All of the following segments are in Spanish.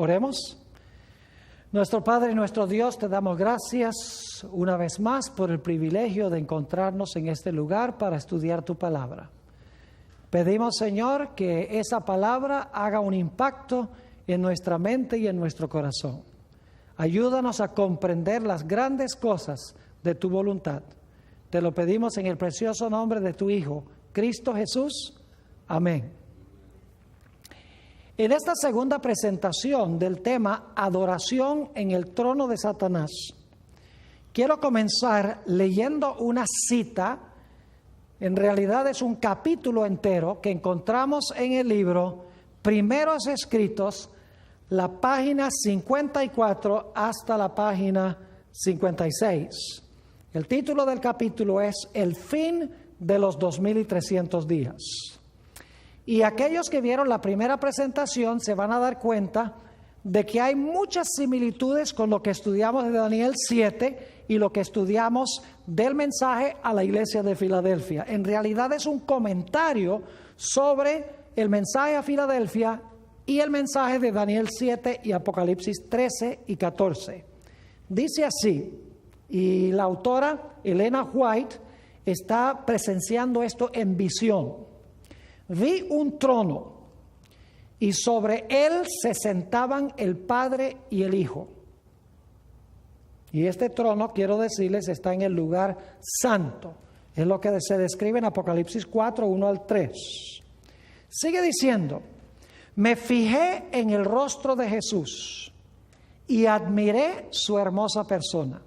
Oremos. Nuestro Padre y nuestro Dios, te damos gracias una vez más por el privilegio de encontrarnos en este lugar para estudiar tu palabra. Pedimos, Señor, que esa palabra haga un impacto en nuestra mente y en nuestro corazón. Ayúdanos a comprender las grandes cosas de tu voluntad. Te lo pedimos en el precioso nombre de tu Hijo, Cristo Jesús. Amén. En esta segunda presentación del tema Adoración en el trono de Satanás, quiero comenzar leyendo una cita. En realidad es un capítulo entero que encontramos en el libro Primeros Escritos, la página 54 hasta la página 56. El título del capítulo es El fin de los 2300 días. Y aquellos que vieron la primera presentación se van a dar cuenta de que hay muchas similitudes con lo que estudiamos de Daniel 7 y lo que estudiamos del mensaje a la iglesia de Filadelfia. En realidad es un comentario sobre el mensaje a Filadelfia y el mensaje de Daniel 7 y Apocalipsis 13 y 14. Dice así, y la autora Elena White está presenciando esto en visión. Vi un trono y sobre él se sentaban el Padre y el Hijo. Y este trono, quiero decirles, está en el lugar santo. Es lo que se describe en Apocalipsis 4, 1 al 3. Sigue diciendo, me fijé en el rostro de Jesús y admiré su hermosa persona.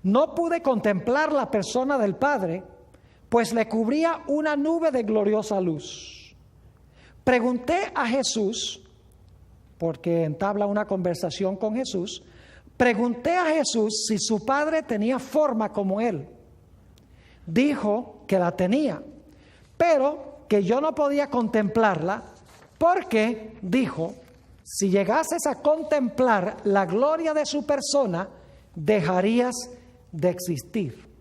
No pude contemplar la persona del Padre, pues le cubría una nube de gloriosa luz. Pregunté a Jesús, porque entabla una conversación con Jesús, pregunté a Jesús si su Padre tenía forma como él. Dijo que la tenía, pero que yo no podía contemplarla, porque, dijo, si llegases a contemplar la gloria de su persona, dejarías de existir.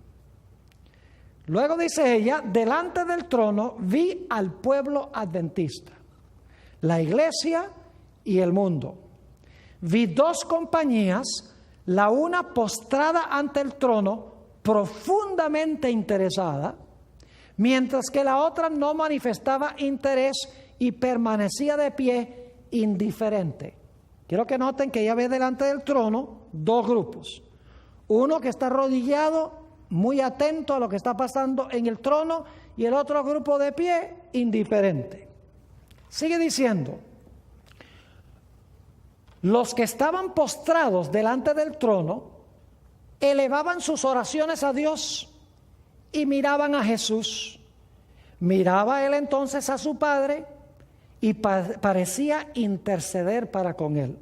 Luego dice ella, delante del trono vi al pueblo adventista, la iglesia y el mundo. Vi dos compañías, la una postrada ante el trono, profundamente interesada, mientras que la otra no manifestaba interés y permanecía de pie indiferente. Quiero que noten que ella ve delante del trono dos grupos. Uno que está arrodillado, muy atento a lo que está pasando en el trono, y el otro grupo de pie, indiferente. Sigue diciendo, los que estaban postrados delante del trono elevaban sus oraciones a Dios y miraban a Jesús. Miraba él entonces a su Padre y parecía interceder para con él.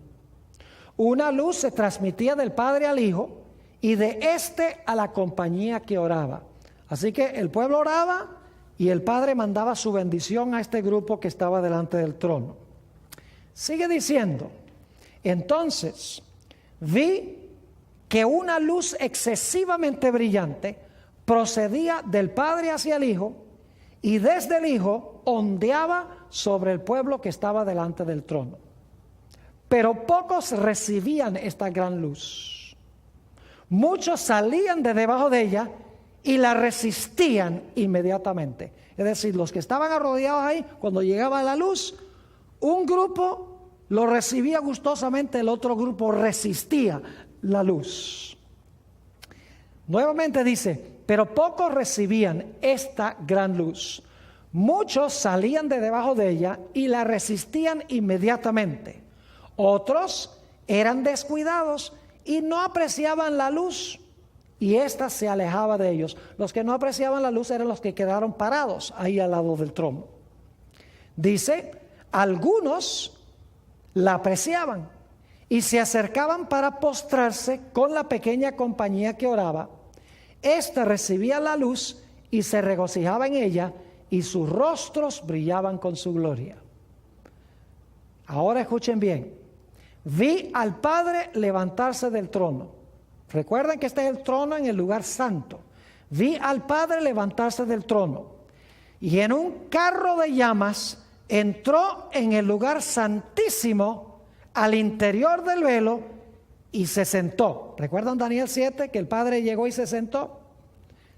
Una luz se transmitía del Padre al Hijo y de éste a la compañía que oraba. Así que el pueblo oraba y el Padre mandaba su bendición a este grupo que estaba delante del trono. Sigue diciendo, entonces vi que una luz excesivamente brillante procedía del Padre hacia el Hijo y desde el Hijo ondeaba sobre el pueblo que estaba delante del trono. Pero pocos recibían esta gran luz. Muchos salían de debajo de ella y la resistían inmediatamente. Es decir, los que estaban arrodillados ahí, cuando llegaba la luz, un grupo lo recibía gustosamente, el otro grupo resistía la luz. Nuevamente dice, pero pocos recibían esta gran luz. Muchos salían de debajo de ella y la resistían inmediatamente. Otros eran descuidados y no apreciaban la luz, y ésta se alejaba de ellos. Los que no apreciaban la luz eran los que quedaron parados ahí al lado del trono. Dice, algunos la apreciaban y se acercaban para postrarse con la pequeña compañía que oraba. Esta recibía la luz y se regocijaba en ella, y sus rostros brillaban con su gloria. Ahora escuchen bien. Vi al Padre levantarse del trono. Recuerden que este es el trono en el lugar santo. Vi al Padre levantarse del trono y en un carro de llamas entró en el lugar santísimo al interior del velo y se sentó. ¿Recuerdan Daniel 7 que el Padre llegó y se sentó?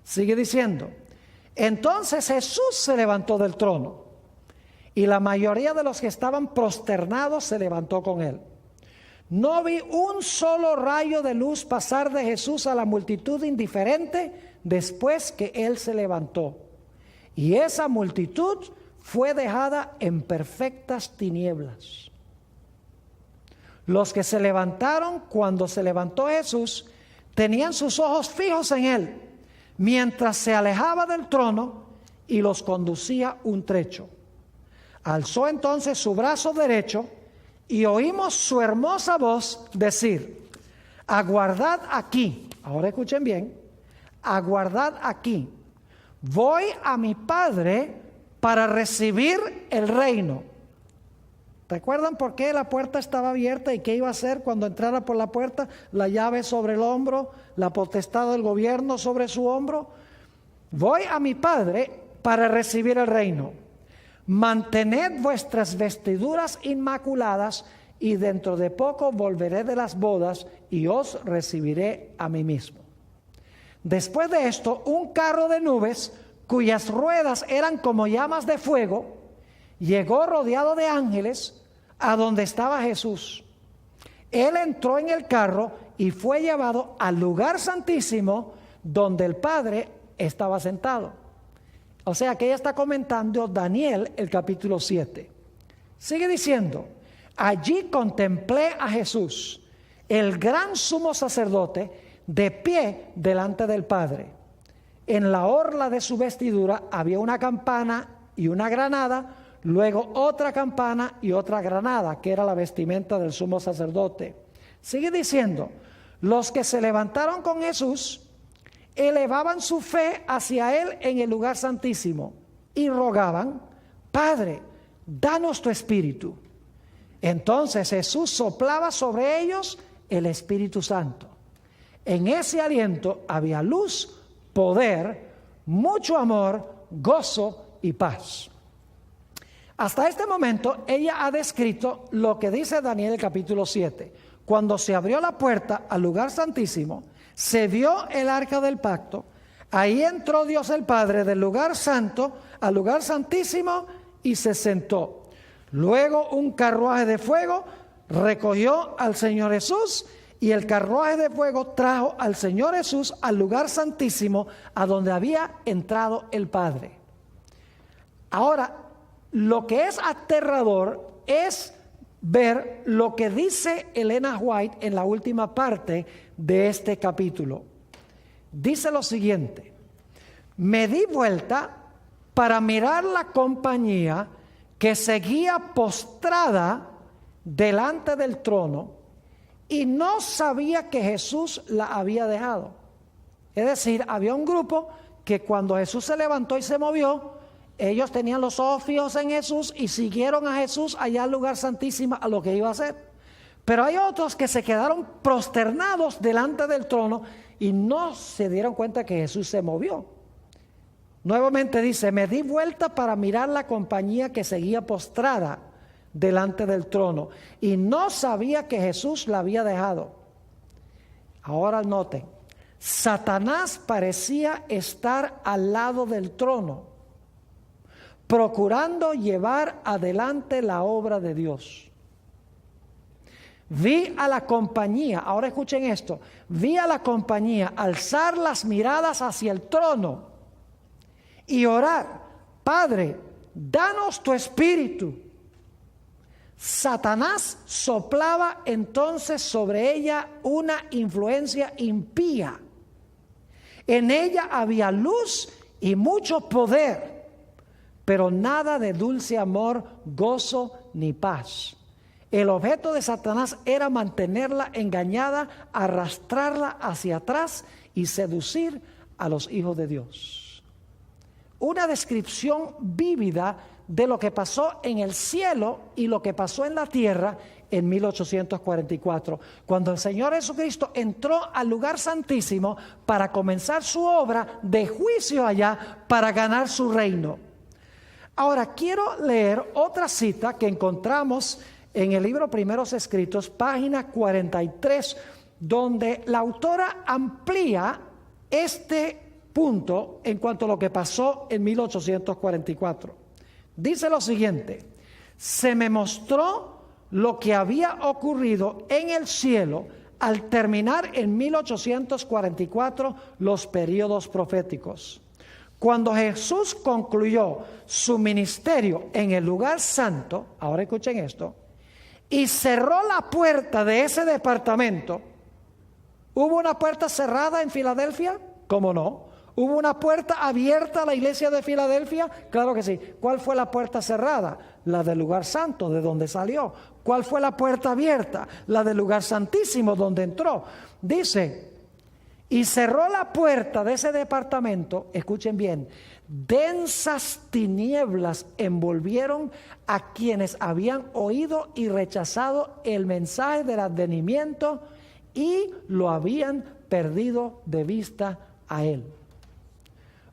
Sigue diciendo, entonces Jesús se levantó del trono y la mayoría de los que estaban prosternados se levantó con él. No vi un solo rayo de luz pasar de Jesús a la multitud indiferente después que él se levantó. Y esa multitud fue dejada en perfectas tinieblas. Los que se levantaron cuando se levantó Jesús tenían sus ojos fijos en él, mientras se alejaba del trono y los conducía un trecho. Alzó entonces su brazo derecho y oímos su hermosa voz decir, aguardad aquí, ahora escuchen bien, aguardad aquí, voy a mi Padre para recibir el reino. ¿Recuerdan por qué la puerta estaba abierta y qué iba a hacer cuando entrara por la puerta? La llave sobre el hombro, la potestad del gobierno sobre su hombro. Voy a mi Padre para recibir el reino. Mantened vuestras vestiduras inmaculadas y dentro de poco volveré de las bodas y os recibiré a mí mismo. Después de esto, un carro de nubes cuyas ruedas eran como llamas de fuego, llegó rodeado de ángeles a donde estaba Jesús. Él entró en el carro y fue llevado al lugar santísimo donde el Padre estaba sentado. O sea que ella está comentando Daniel el capítulo 7. Sigue diciendo, allí contemplé a Jesús, el gran sumo sacerdote, de pie delante del Padre. En la orla de su vestidura había una campana y una granada, luego otra campana y otra granada, que era la vestimenta del sumo sacerdote. Sigue diciendo, los que se levantaron con Jesús elevaban su fe hacia él en el lugar santísimo y rogaban, Padre, danos tu espíritu. Entonces Jesús soplaba sobre ellos el Espíritu Santo. En ese aliento había luz, poder, mucho amor, gozo y paz. Hasta este momento ella ha descrito lo que dice Daniel el capítulo 7. Cuando se abrió la puerta al lugar santísimo, se vio el arca del pacto, ahí entró Dios el Padre del lugar santo al lugar santísimo y se sentó. Luego un carruaje de fuego recogió al Señor Jesús y el carruaje de fuego trajo al Señor Jesús al lugar santísimo a donde había entrado el Padre. Ahora, lo que es aterrador es ver lo que dice Elena White en la última parte de este capítulo. Dice lo siguiente: me di vuelta para mirar la compañía que seguía postrada delante del trono y no sabía que Jesús la había dejado. Es decir, había un grupo que cuando Jesús se levantó y se movió, ellos tenían los ojos fijos en Jesús y siguieron a Jesús allá al lugar santísimo a lo que iba a hacer. Pero hay otros que se quedaron prosternados delante del trono y no se dieron cuenta que Jesús se movió. Nuevamente dice, me di vuelta para mirar la compañía que seguía postrada delante del trono y no sabía que Jesús la había dejado. Ahora noten, Satanás parecía estar al lado del trono, procurando llevar adelante la obra de Dios. Vi a la compañía, ahora escuchen esto, vi a la compañía alzar las miradas hacia el trono y orar, Padre, danos tu espíritu. Satanás soplaba entonces sobre ella una influencia impía. En ella había luz y mucho poder, pero nada de dulce amor, gozo ni paz. El objeto de Satanás era mantenerla engañada, arrastrarla hacia atrás y seducir a los hijos de Dios. Una descripción vívida de lo que pasó en el cielo y lo que pasó en la tierra en 1844, cuando el Señor Jesucristo entró al lugar santísimo para comenzar su obra de juicio allá para ganar su reino. Ahora quiero leer otra cita que encontramos en el libro Primeros Escritos, página 43, donde la autora amplía este punto en cuanto a lo que pasó en 1844. Dice lo siguiente: se me mostró lo que había ocurrido en el cielo al terminar en 1844 los períodos proféticos. Cuando Jesús concluyó su ministerio en el lugar santo, ahora escuchen esto, y cerró la puerta de ese departamento. ¿Hubo una puerta cerrada en Filadelfia? ¿Cómo no? ¿Hubo una puerta abierta a la iglesia de Filadelfia? Claro que sí. ¿Cuál fue la puerta cerrada? La del lugar santo, de donde salió. ¿Cuál fue la puerta abierta? La del lugar santísimo, donde entró. Dice, y cerró la puerta de ese departamento, escuchen bien, densas tinieblas envolvieron a quienes habían oído y rechazado el mensaje del advenimiento y lo habían perdido de vista a él.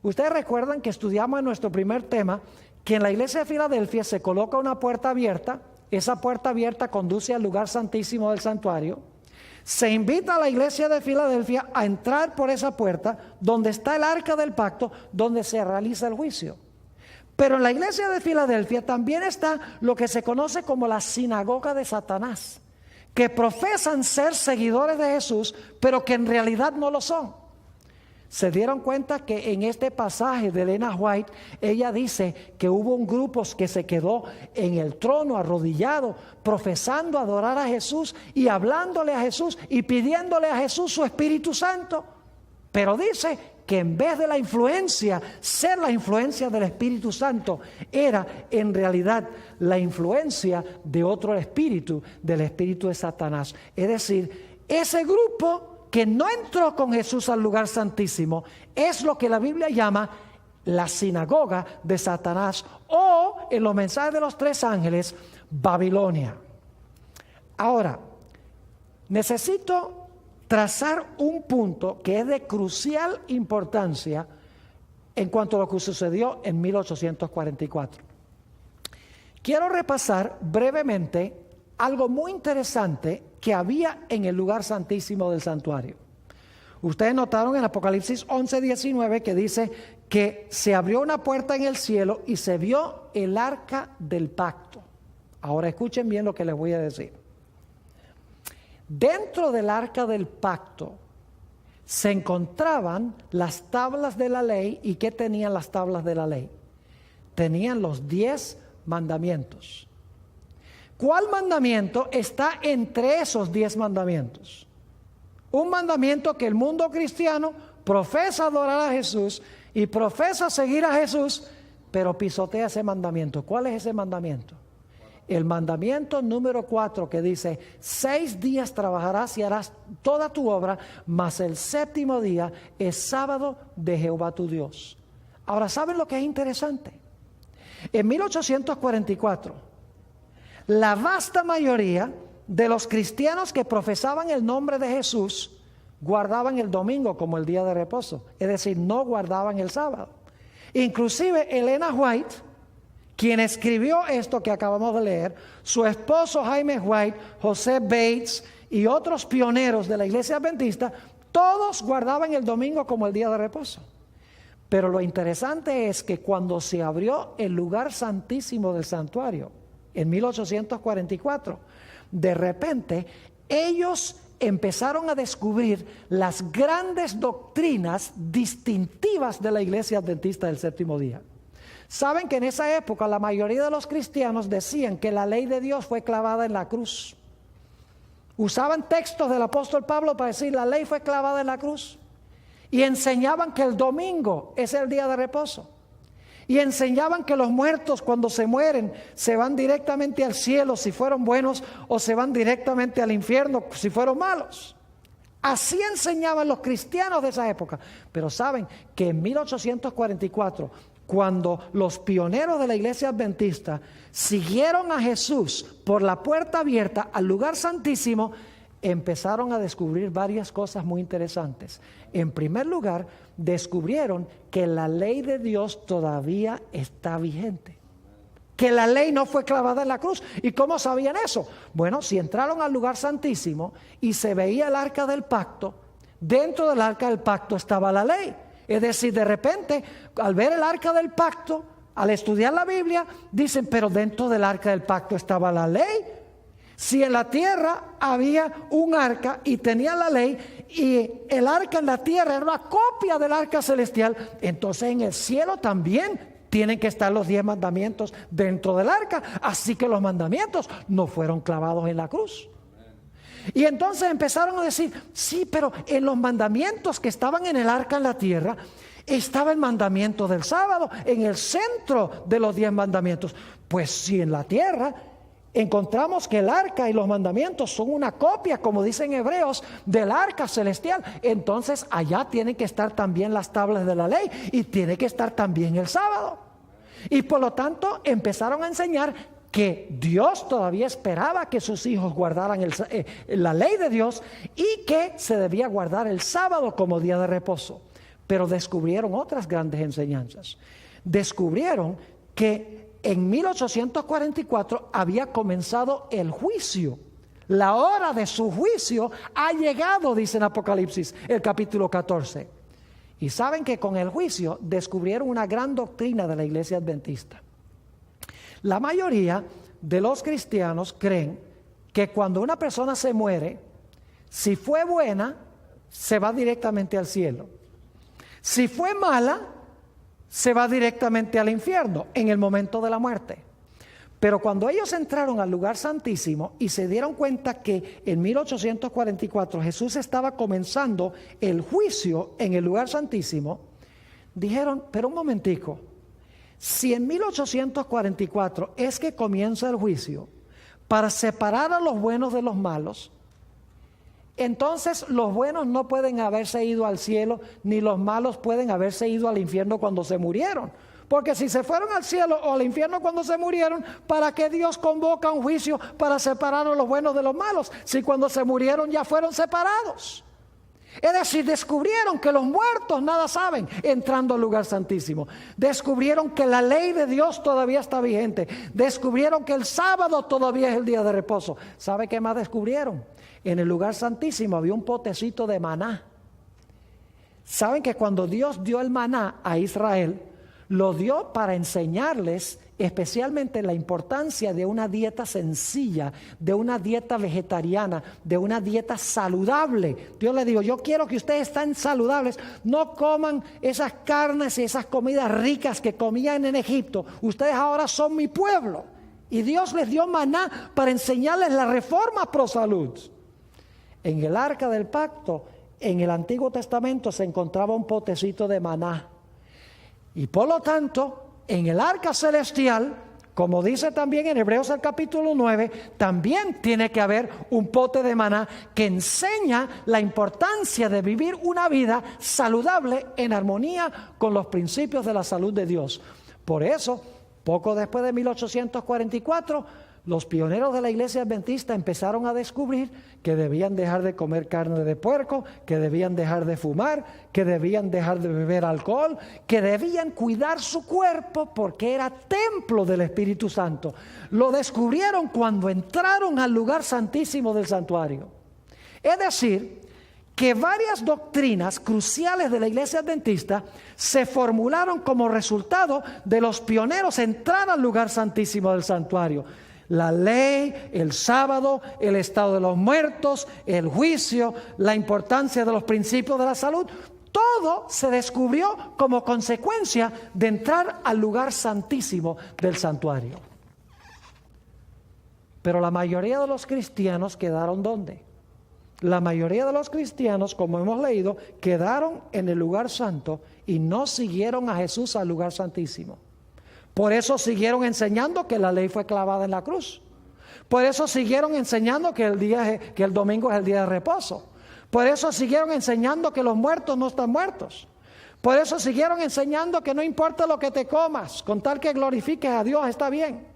Ustedes recuerdan que estudiamos en nuestro primer tema que en la iglesia de Filadelfia se coloca una puerta abierta. Esa puerta abierta conduce al lugar santísimo del santuario. Se invita a la iglesia de Filadelfia a entrar por esa puerta donde está el arca del pacto, donde se realiza el juicio. Pero en la iglesia de Filadelfia también está lo que se conoce como la sinagoga de Satanás, que profesan ser seguidores de Jesús, pero que en realidad no lo son. Se dieron cuenta que en este pasaje de Elena White, ella dice que hubo un grupo que se quedó en el trono arrodillado, profesando adorar a Jesús y hablándole a Jesús y pidiéndole a Jesús su Espíritu Santo. Pero dice que en vez de la influencia, ser la influencia del Espíritu Santo, era en realidad la influencia de otro espíritu, del espíritu de Satanás. Es decir, ese grupo que no entró con Jesús al lugar santísimo es lo que la Biblia llama la sinagoga de Satanás, o en los mensajes de los tres ángeles, Babilonia. Ahora, necesito trazar un punto que es de crucial importancia en cuanto a lo que sucedió en 1844. Quiero repasar brevemente algo muy interesante que había en el lugar santísimo del santuario. Ustedes notaron en Apocalipsis 11:19 que dice que se abrió una puerta en el cielo y se vio el arca del pacto. Ahora escuchen bien lo que les voy a decir. Dentro del arca del pacto se encontraban las tablas de la ley. ¿Y qué tenían las tablas de la ley? Tenían los 10 mandamientos. ¿Cuál mandamiento está entre esos 10 mandamientos? Un mandamiento que el mundo cristiano profesa adorar a Jesús y profesa seguir a Jesús, pero pisotea ese mandamiento. ¿Cuál es ese mandamiento? El mandamiento número 4, que dice: 6 días trabajarás y harás toda tu obra, mas el séptimo día es sábado de Jehová tu Dios. Ahora, ¿saben lo que es interesante? En 1844, la vasta mayoría de los cristianos que profesaban el nombre de Jesús guardaban el domingo como el día de reposo, es decir, no guardaban el sábado. Inclusive Elena White, quien escribió esto que acabamos de leer, su esposo Jaime White, José Bates y otros pioneros de la iglesia adventista, todos guardaban el domingo como el día de reposo. Pero lo interesante es que cuando se abrió el lugar santísimo del santuario, en 1844, de repente ellos empezaron a descubrir las grandes doctrinas distintivas de la iglesia adventista del séptimo día. Saben que en esa época la mayoría de los cristianos decían que la ley de Dios fue clavada en la cruz. Usaban textos del apóstol Pablo para decir la ley fue clavada en la cruz. Y enseñaban que el domingo es el día de reposo. Y enseñaban que los muertos cuando se mueren se van directamente al cielo si fueron buenos, o se van directamente al infierno si fueron malos. Así enseñaban los cristianos de esa época. Pero saben que en 1844, cuando los pioneros de la iglesia adventista siguieron a Jesús por la puerta abierta al lugar santísimo, empezaron a descubrir varias cosas muy interesantes. En primer lugar, descubrieron que la ley de Dios todavía está vigente. que la ley no fue clavada en la cruz. ¿Y cómo sabían eso? Bueno, si entraron al lugar santísimo y se veía el arca del pacto, dentro del arca del pacto estaba la ley. Es decir, de repente, al ver el arca del pacto, al estudiar la Biblia, dicen, pero dentro del arca del pacto estaba la ley. Si en la tierra había un arca y tenía la ley, y el arca en la tierra era una copia del arca celestial, entonces en el cielo también tienen que estar los 10 mandamientos dentro del arca. Así que los mandamientos no fueron clavados en la cruz. Y entonces empezaron a decir, sí, pero en los mandamientos que estaban en el arca en la tierra, estaba el mandamiento del sábado en el centro de los 10 mandamientos. Pues si en la tierra encontramos que el arca y los mandamientos son una copia, como dicen Hebreos, del arca celestial, entonces allá tienen que estar también las tablas de la ley y tiene que estar también el sábado. Y por lo tanto empezaron a enseñar que Dios todavía esperaba que sus hijos guardaran la ley de Dios y que se debía guardar el sábado como día de reposo. Pero descubrieron otras grandes enseñanzas. Descubrieron que en 1844 había comenzado el juicio. La hora de su juicio ha llegado, dice en Apocalipsis, el capítulo 14. Y saben que con el juicio descubrieron una gran doctrina de la iglesia adventista. La mayoría de los cristianos creen que cuando una persona se muere, si fue buena, se va directamente al cielo. Si fue mala, se va directamente al infierno en el momento de la muerte. Pero cuando ellos entraron al lugar santísimo y se dieron cuenta que en 1844 Jesús estaba comenzando el juicio en el lugar santísimo, dijeron, pero un momentico, si en 1844 es que comienza el juicio para separar a los buenos de los malos, entonces los buenos no pueden haberse ido al cielo, ni los malos pueden haberse ido al infierno cuando se murieron. Porque si se fueron al cielo o al infierno cuando se murieron, ¿para qué Dios convoca un juicio para separar a los buenos de los malos? Si cuando se murieron ya fueron separados. Es decir, descubrieron que los muertos nada saben entrando al lugar santísimo. Descubrieron que la ley de Dios todavía está vigente. Descubrieron que el sábado todavía es el día de reposo. ¿Sabe qué más descubrieron? En el lugar santísimo había un potecito de maná. ¿Saben que cuando Dios dio el maná a Israel, lo dio para enseñarles especialmente la importancia de una dieta sencilla, de una dieta vegetariana, de una dieta saludable? Dios les dijo, yo quiero que ustedes estén saludables, no coman esas carnes y esas comidas ricas que comían en Egipto. Ustedes ahora son mi pueblo. Y Dios les dio maná para enseñarles la reforma pro salud. En el arca del pacto, en el Antiguo Testamento, se encontraba un potecito de maná. Y por lo tanto, en el arca celestial, como dice también en Hebreos el capítulo 9, también tiene que haber un pote de maná que enseña la importancia de vivir una vida saludable en armonía con los principios de la salud de Dios. Por eso, poco después de 1844, los pioneros de la iglesia adventista empezaron a descubrir que debían dejar de comer carne de puerco, que debían dejar de fumar, que debían dejar de beber alcohol, que debían cuidar su cuerpo porque era templo del Espíritu Santo. Lo descubrieron cuando entraron al lugar santísimo del santuario. Es decir, que varias doctrinas cruciales de la iglesia adventista se formularon como resultado de los pioneros entrar al lugar santísimo del santuario. La ley, el sábado, el estado de los muertos, el juicio, la importancia de los principios de la salud, todo se descubrió como consecuencia de entrar al lugar santísimo del santuario. Pero la mayoría de los cristianos quedaron ¿dónde? La mayoría de los cristianos, como hemos leído, quedaron en el lugar santo y no siguieron a Jesús al lugar santísimo. Por eso siguieron enseñando que la ley fue clavada en la cruz. Por eso siguieron enseñando que el domingo es el día de reposo. Por eso siguieron enseñando que los muertos no están muertos. Por eso siguieron enseñando que no importa lo que te comas, con tal que glorifiques a Dios está bien.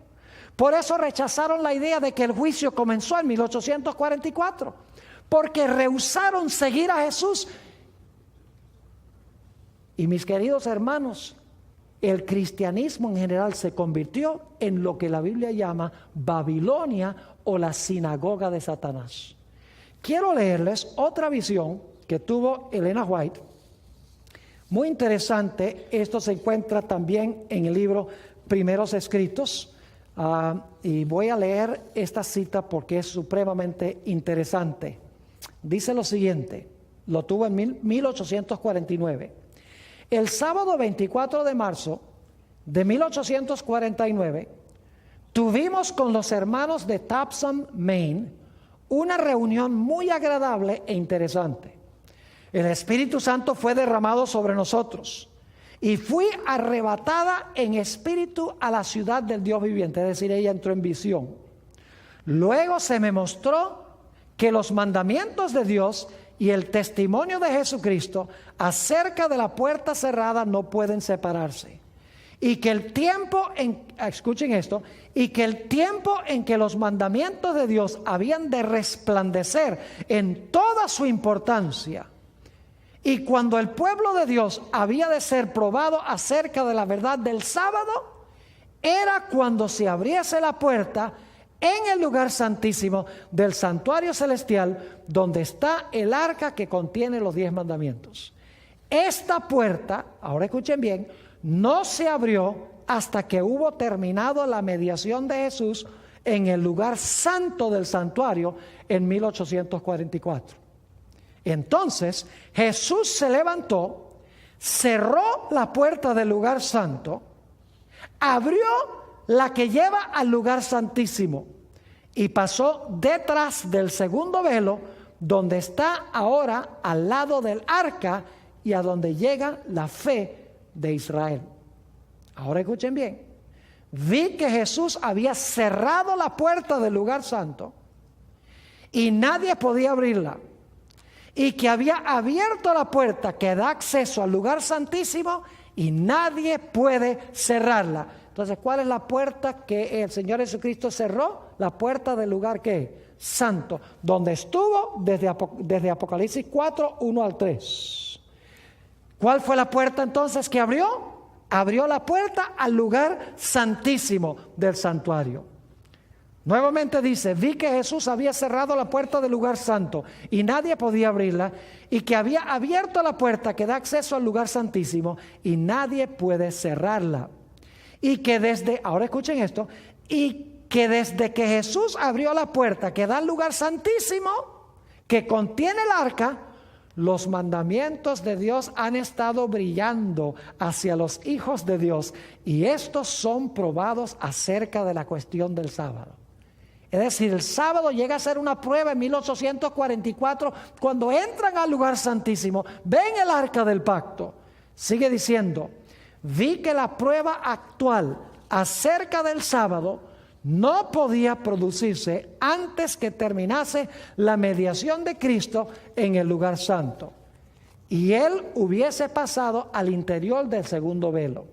Por eso rechazaron la idea de que el juicio comenzó en 1844, porque rehusaron seguir a Jesús. Y mis queridos hermanos, el cristianismo en general se convirtió en lo que la Biblia llama Babilonia o la sinagoga de Satanás. Quiero leerles otra visión que tuvo Elena White, muy interesante. Esto se encuentra también en el libro Primeros Escritos, y voy a leer esta cita porque es supremamente interesante. Dice lo siguiente, lo tuvo en 1849. El sábado 24 de marzo de 1849, tuvimos con los hermanos de Towson, Maine, una reunión muy agradable e interesante. El Espíritu Santo fue derramado sobre nosotros y fui arrebatada en espíritu a la ciudad del Dios viviente, es decir, ella entró en visión. Luego se me mostró que los mandamientos de Dios y el testimonio de Jesucristo acerca de la puerta cerrada no pueden separarse. Y que el tiempo escuchen esto, y que el tiempo en que los mandamientos de Dios habían de resplandecer en toda su importancia, y cuando el pueblo de Dios había de ser probado acerca de la verdad del sábado, era cuando se abriese la puerta en el lugar santísimo del santuario celestial, donde está el arca que contiene los 10 mandamientos. Esta puerta, ahora escuchen bien, no se abrió hasta que hubo terminado la mediación de Jesús en el lugar santo del santuario en 1844. Entonces Jesús se levantó, cerró la puerta del lugar santo, abrió la que lleva al lugar santísimo y pasó detrás del segundo velo, donde está ahora al lado del arca y a donde llega la fe de Israel. Ahora escuchen bien. Vi que Jesús había cerrado la puerta del lugar santo y nadie podía abrirla, y que había abierto la puerta que da acceso al lugar santísimo y nadie puede cerrarla. Entonces, ¿cuál es la puerta que el Señor Jesucristo cerró? La puerta del lugar ¿qué? Santo, donde estuvo desde Apocalipsis 4, 1 al 3. ¿Cuál fue la puerta entonces que abrió? Abrió la puerta al lugar santísimo del santuario. Nuevamente dice, vi que Jesús había cerrado la puerta del lugar santo y nadie podía abrirla, y que había abierto la puerta que da acceso al lugar santísimo y nadie puede cerrarla. Y que ahora escuchen esto, y que desde que Jesús abrió la puerta que da al lugar santísimo, que contiene el arca, los mandamientos de Dios han estado brillando hacia los hijos de Dios, y estos son probados acerca de la cuestión del sábado. Es decir, el sábado llega a ser una prueba en 1844, cuando entran al lugar santísimo, ven el arca del pacto. Sigue diciendo, vi que la prueba actual acerca del sábado no podía producirse antes que terminase la mediación de Cristo en el lugar santo, y Él hubiese pasado al interior del segundo velo.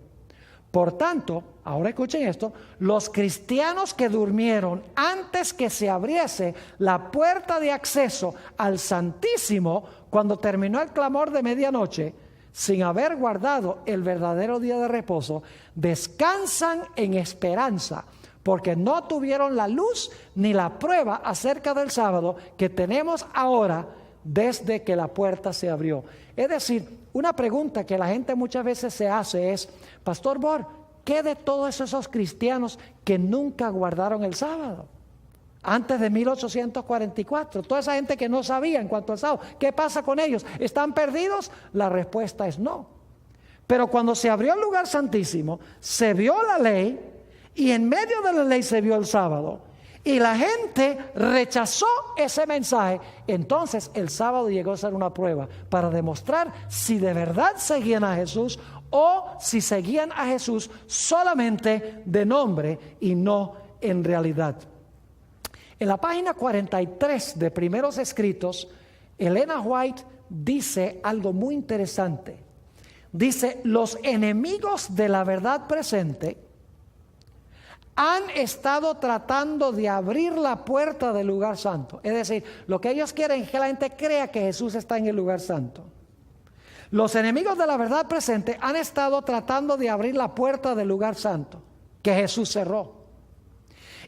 Por tanto, ahora escuchen esto, los cristianos que durmieron antes que se abriese la puerta de acceso al Santísimo, cuando terminó el clamor de medianoche, sin haber guardado el verdadero día de reposo, descansan en esperanza, porque no tuvieron la luz ni la prueba acerca del sábado que tenemos ahora desde que la puerta se abrió. Es decir, una pregunta que la gente muchas veces se hace es, Pastor Bor, ¿qué de todos esos cristianos que nunca guardaron el sábado? Antes de 1844, toda esa gente que no sabía en cuanto al sábado, ¿qué pasa con ellos? ¿Están perdidos? La respuesta es no. Pero cuando se abrió el lugar santísimo, se vio la ley, y en medio de la ley se vio el sábado, y la gente rechazó ese mensaje. Entonces el sábado llegó a ser una prueba para demostrar si de verdad seguían a Jesús o si seguían a Jesús solamente de nombre y no en realidad. En la página 43 de Primeros Escritos, Elena White dice algo muy interesante. Dice, los enemigos de la verdad presente han estado tratando de abrir la puerta del lugar santo. Es decir, lo que ellos quieren es que la gente crea que Jesús está en el lugar santo. Los enemigos de la verdad presente han estado tratando de abrir la puerta del lugar santo que Jesús cerró.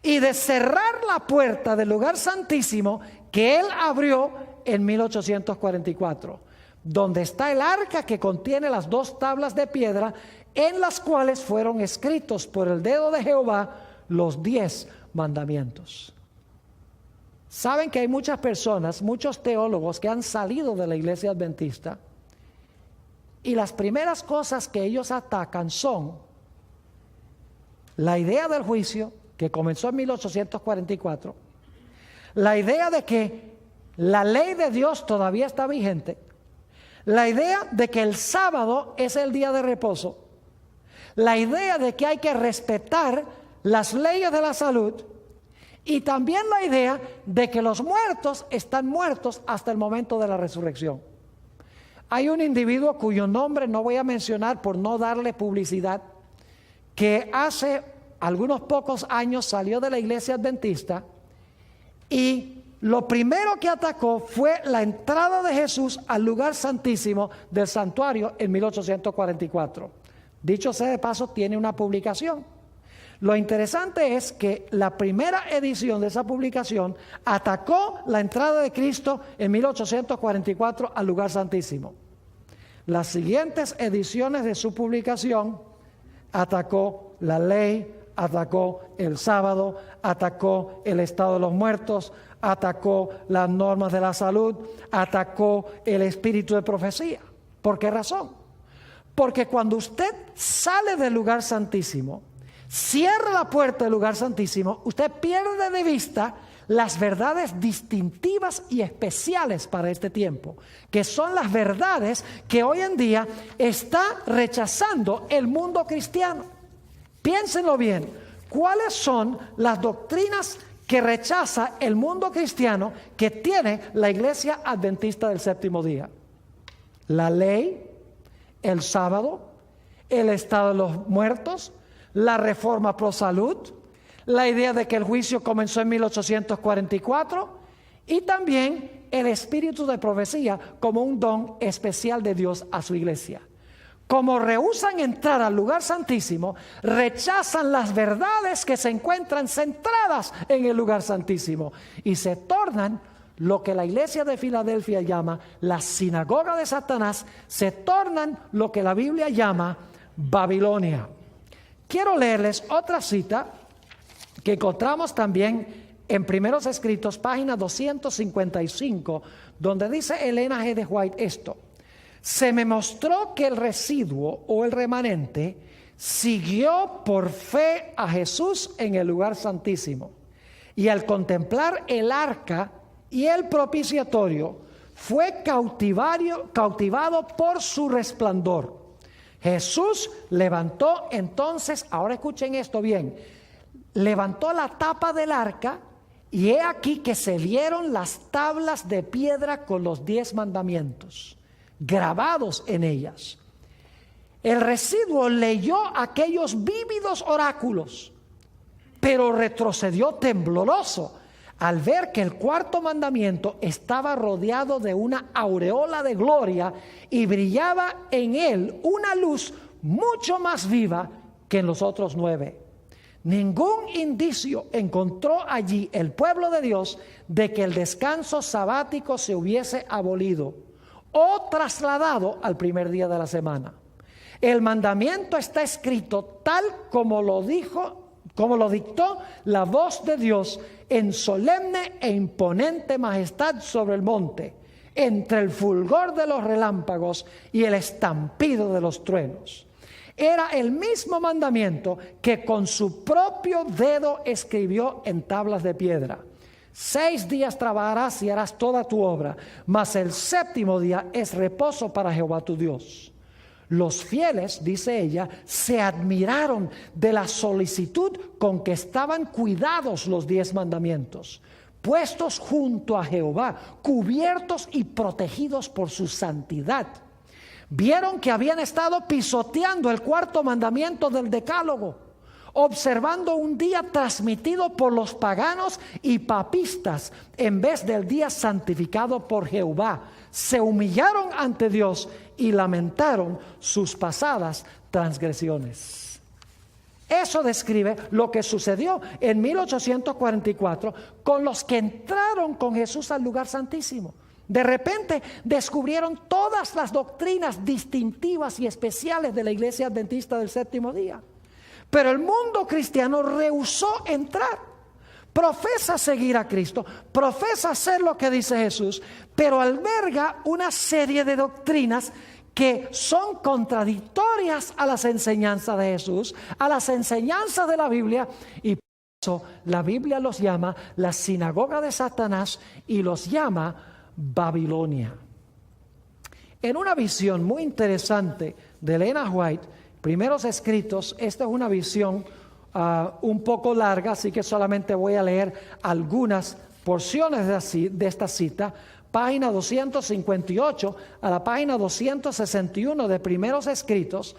Y de cerrar la puerta del lugar santísimo que Él abrió en 1844, donde está el arca que contiene las 2 tablas de piedra en las cuales fueron escritos por el dedo de Jehová los 10 mandamientos. Saben que hay muchas personas, muchos teólogos que han salido de la iglesia adventista, y las primeras cosas que ellos atacan son la idea del juicio, que comenzó en 1844, la idea de que la ley de Dios todavía está vigente, la idea de que el sábado es el día de reposo, la idea de que hay que respetar las leyes de la salud, y también la idea de que los muertos están muertos hasta el momento de la resurrección. Hay un individuo cuyo nombre no voy a mencionar por no darle publicidad, que hace algunos pocos años salió de la iglesia adventista y lo primero que atacó fue la entrada de Jesús al lugar santísimo del santuario en 1844. Dicho sea de paso, tiene una publicación. Lo interesante es que la primera edición de esa publicación atacó la entrada de Cristo en 1844 al lugar santísimo. Las siguientes ediciones de su publicación atacó la ley, atacó el sábado, atacó el estado de los muertos, atacó las normas de la salud, atacó el espíritu de profecía. ¿Por qué razón? Porque cuando usted sale del lugar santísimo, cierra la puerta del lugar santísimo, usted pierde de vista las verdades distintivas y especiales para este tiempo, que son las verdades que hoy en día está rechazando el mundo cristiano. Piénsenlo bien, ¿cuáles son las doctrinas que rechaza el mundo cristiano que tiene la iglesia adventista del séptimo día? La ley, el sábado, el estado de los muertos, la reforma pro salud, la idea de que el juicio comenzó en 1844 y también el espíritu de profecía como un don especial de Dios a su iglesia. Como rehúsan entrar al lugar santísimo, rechazan las verdades que se encuentran centradas en el lugar santísimo y se tornan lo que la iglesia de Filadelfia llama la sinagoga de Satanás, se tornan lo que la Biblia llama Babilonia. Quiero leerles otra cita que encontramos también en Primeros Escritos, página 255, donde dice Elena G. de White esto: se me mostró que el residuo o el remanente siguió por fe a Jesús en el lugar santísimo, y al contemplar el arca y el propiciatorio fue cautivado por su resplandor. Jesús levantó entonces, ahora escuchen esto bien, levantó la tapa del arca y he aquí que se vieron las tablas de piedra con los 10 mandamientos grabados en ellas. El residuo leyó aquellos vívidos oráculos, pero retrocedió tembloroso al ver que el 4º mandamiento estaba rodeado de una aureola de gloria y brillaba en él una luz mucho más viva que en los otros 9. Ningún indicio encontró allí el pueblo de Dios de que el descanso sabático se hubiese abolido o trasladado al primer día de la semana. El mandamiento está escrito tal como lo dictó la voz de Dios en solemne e imponente majestad sobre el monte, entre el fulgor de los relámpagos y el estampido de los truenos. Era el mismo mandamiento que con su propio dedo escribió en tablas de piedra. 6 días trabajarás y harás toda tu obra, mas el 7º día es reposo para Jehová tu Dios. Los fieles, dice ella, se admiraron de la solicitud con que estaban cuidados los 10 mandamientos, puestos junto a Jehová, cubiertos y protegidos por su santidad. Vieron que habían estado pisoteando el 4º mandamiento del decálogo, observando un día transmitido por los paganos y papistas en vez del día santificado por Jehová. Se humillaron ante Dios y lamentaron sus pasadas transgresiones. Eso describe lo que sucedió en 1844 con los que entraron con Jesús al lugar santísimo. De repente descubrieron todas las doctrinas distintivas y especiales de la Iglesia Adventista del Séptimo Día. Pero el mundo cristiano rehusó entrar. Profesa seguir a Cristo, profesa hacer lo que dice Jesús, pero alberga una serie de doctrinas que son contradictorias a las enseñanzas de Jesús, a las enseñanzas de la Biblia, y por eso la Biblia los llama la sinagoga de Satanás y los llama Babilonia. En una visión muy interesante de Elena White, Primeros Escritos, esta es una visión un poco larga, así que solamente voy a leer algunas porciones de esta cita. Página 258 a la página 261 de Primeros Escritos,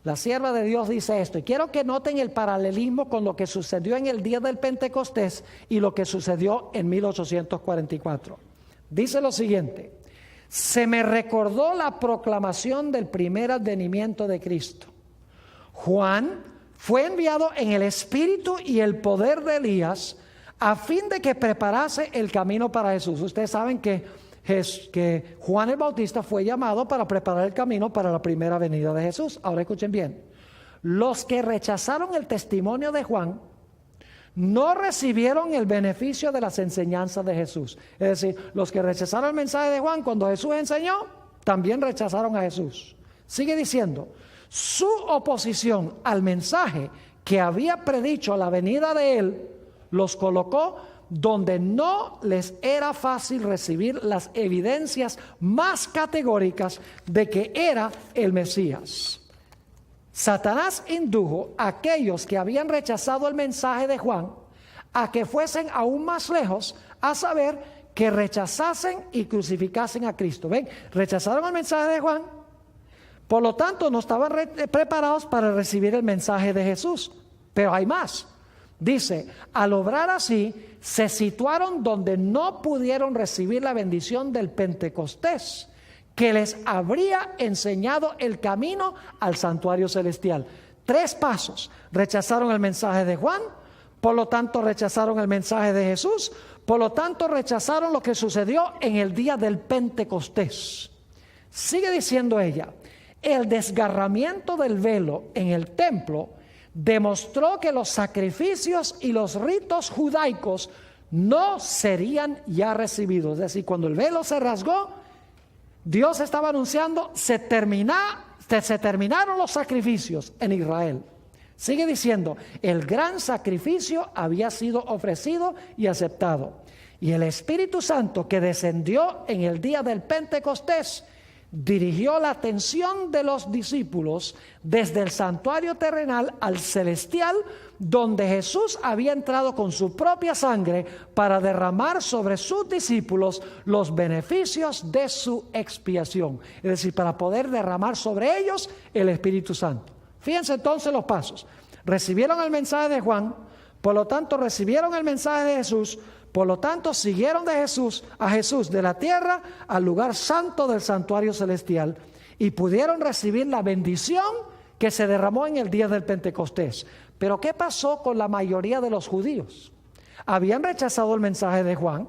la sierva de Dios dice esto, y quiero que noten el paralelismo con lo que sucedió en el día del Pentecostés y lo que sucedió en 1844. Dice lo siguiente: se me recordó la proclamación del primer advenimiento de Cristo. Juan fue enviado en el espíritu y el poder de Elías a fin de que preparase el camino para Jesús. Ustedes saben que Juan el Bautista fue llamado para preparar el camino para la primera venida de Jesús. Ahora escuchen bien. Los que rechazaron el testimonio de Juan no recibieron el beneficio de las enseñanzas de Jesús. Es decir, los que rechazaron el mensaje de Juan cuando Jesús enseñó, también rechazaron a Jesús. Sigue diciendo, su oposición al mensaje que había predicho la venida de él, los colocó donde no les era fácil recibir las evidencias más categóricas de que era el Mesías. Satanás indujo a aquellos que habían rechazado el mensaje de Juan a que fuesen aún más lejos, a saber, que rechazasen y crucificasen a Cristo. ¿Ven? Rechazaron el mensaje de Juan, por lo tanto no estaban preparados para recibir el mensaje de Jesús. Pero hay más. Dice, al obrar así, se situaron donde no pudieron recibir la bendición del Pentecostés, que les habría enseñado el camino al santuario celestial. 3 pasos. Rechazaron el mensaje de Juan, por lo tanto rechazaron el mensaje de Jesús, por lo tanto rechazaron lo que sucedió en el día del Pentecostés. Sigue diciendo ella, el desgarramiento del velo en el templo demostró que los sacrificios y los ritos judaicos no serían ya recibidos. Es decir, cuando el velo se rasgó, Dios estaba anunciando, se terminaron los sacrificios en Israel. Sigue diciendo, el gran sacrificio había sido ofrecido y aceptado. Y el Espíritu Santo que descendió en el día del Pentecostés dirigió la atención de los discípulos desde el santuario terrenal al celestial, donde Jesús había entrado con su propia sangre para derramar sobre sus discípulos los beneficios de su expiación. Es decir, para poder derramar sobre ellos el Espíritu Santo. Fíjense entonces los pasos. Recibieron el mensaje de Juan, por lo tanto recibieron el mensaje de Jesús, por lo tanto siguieron a Jesús de la tierra al lugar santo del santuario celestial y pudieron recibir la bendición que se derramó en el día del Pentecostés. Pero ¿qué pasó con la mayoría de los judíos? Habían rechazado el mensaje de Juan,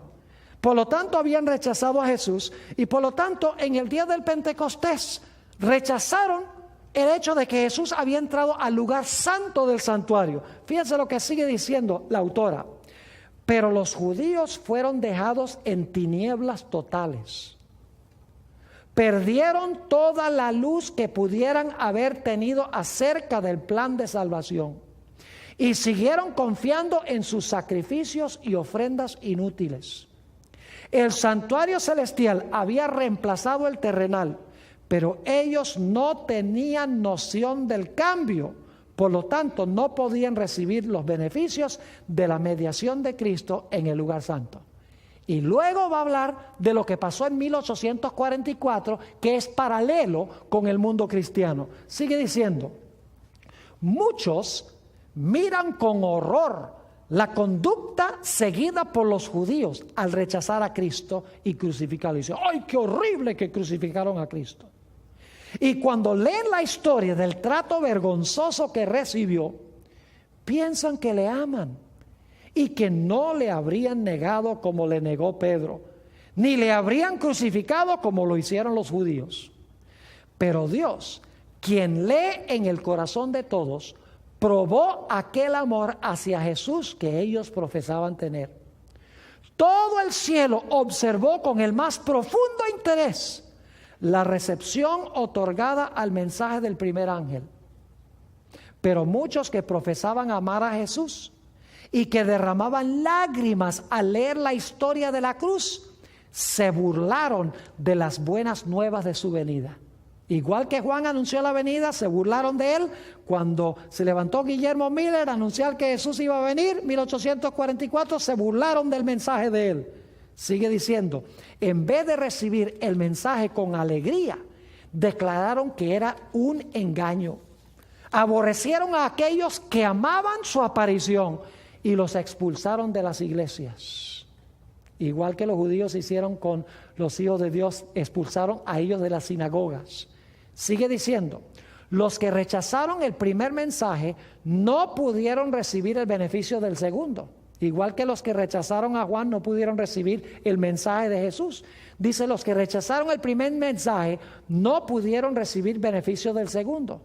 por lo tanto habían rechazado a Jesús y por lo tanto en el día del Pentecostés rechazaron el hecho de que Jesús había entrado al lugar santo del santuario. Fíjense lo que sigue diciendo la autora. Pero los judíos fueron dejados en tinieblas totales. Perdieron toda la luz que pudieran haber tenido acerca del plan de salvación. Y siguieron confiando en sus sacrificios y ofrendas inútiles. El santuario celestial había reemplazado el terrenal, pero ellos no tenían noción del cambio. Por lo tanto, no podían recibir los beneficios de la mediación de Cristo en el lugar santo. Y luego va a hablar de lo que pasó en 1844, que es paralelo con el mundo cristiano. Sigue diciendo, muchos miran con horror la conducta seguida por los judíos al rechazar a Cristo y crucificarlo. Y dicen, ¡ay, qué horrible que crucificaron a Cristo! Y cuando leen la historia del trato vergonzoso que recibió, piensan que le aman y que no le habrían negado como le negó Pedro, ni le habrían crucificado como lo hicieron los judíos. Pero Dios, quien lee en el corazón de todos, probó aquel amor hacia Jesús que ellos profesaban tener. Todo el cielo observó con el más profundo interés la recepción otorgada al mensaje del primer ángel. Pero muchos que profesaban amar a Jesús y que derramaban lágrimas al leer la historia de la cruz, se burlaron de las buenas nuevas de su venida. Igual que Juan anunció la venida, se burlaron de él. Cuando se levantó Guillermo Miller a anunciar que Jesús iba a venir, 1844, se burlaron del mensaje de él. Sigue diciendo, en vez de recibir el mensaje con alegría, declararon que era un engaño. Aborrecieron a aquellos que amaban su aparición y los expulsaron de las iglesias. Igual que los judíos hicieron con los hijos de Dios, expulsaron a ellos de las sinagogas. Sigue diciendo, los que rechazaron el primer mensaje no pudieron recibir el beneficio del segundo. Igual que los que rechazaron a Juan no pudieron recibir el mensaje de Jesús. Dice, los que rechazaron el primer mensaje no pudieron recibir beneficio del segundo.